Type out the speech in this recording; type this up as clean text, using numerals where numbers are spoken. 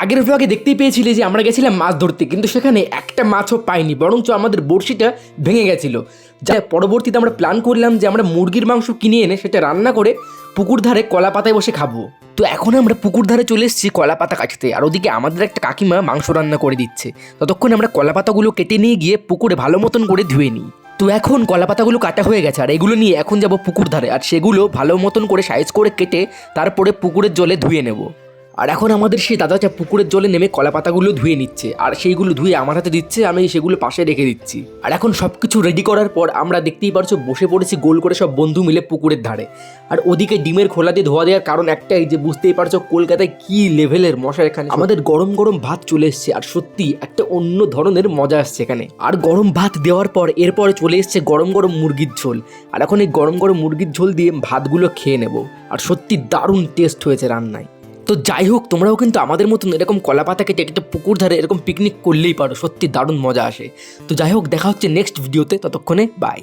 আগের ব্লগে দেখতেই পেয়েছিলে যে আমরা গেছিলাম মাছ ধরতে, কিন্তু সেখানে একটা মাছও পাইনি, বরঞ্চ আমাদের বড়শিটা ভেঙে গেছিল। যা পরবর্তীতে আমরা প্ল্যান করলাম যে আমরা মুরগির মাংস কিনে এনে সেটা রান্না করে পুকুর ধারে কলা পাতায় বসে খাবো। তো এখন আমরা পুকুর ধারে চলে এসেছি কলা পাতা কাটতে, আর ওদিকে আমাদের একটা কাকিমা মাংস রান্না করে দিচ্ছে। ততক্ষণ আমরা কলা পাতাগুলো কেটে নিয়ে গিয়ে পুকুরে ভালো মতন করে ধুয়ে নিই। তো এখন কলা পাতাগুলো কাটা হয়ে গেছে, আর এগুলো নিয়ে এখন যাব পুকুর ধারে, আর সেগুলো ভালো মতন করে সাইজ করে কেটে তারপরে পুকুরের জলে ধুয়ে নেব। আর এখন আমাদের সেই দাদাটা পুকুরের জলে নেমে কলা পাতাগুলো ধুয়ে নিচ্ছে, আর সেইগুলো ধুয়ে আমার হাতে দিচ্ছে, আমি সেগুলো পাশে রেখে দিচ্ছি। আর এখন সব কিছু রেডি করার পর আমরা দেখতেই পারছো বসে পড়েছি গোল করে সব বন্ধু মিলে পুকুরের ধারে। আর ওদিকে ডিমের খোলা দিয়ে ধোয়া দেওয়ার কারণ একটাই, যে বুঝতেই পারছো কলকাতায় কি লেভেলের মশা এখানে। আমাদের গরম গরম ভাত চলে এসছে, আর সত্যি একটা অন্য ধরনের মজা আসছে এখানে। আর গরম ভাত দেওয়ার পর এরপরে চলে এসছে গরম গরম মুরগির ঝোল, আর এখন এই গরম গরম মুরগির ঝোল দিয়ে ভাতগুলো খেয়ে নেব। আর সত্যি দারুণ টেস্ট হয়েছে রান্নায়। তো যাই হোক, তোমরাও কিন্তু আমাদের মতন এরকম কলা পাতা কেটে একটা পুকুর ধারে এরকম পিকনিক করলেই পারো, সত্যি দারুণ মজা আসে। তো যাই হোক, দেখা হচ্ছে নেক্সট ভিডিওতে, ততক্ষণে বাই।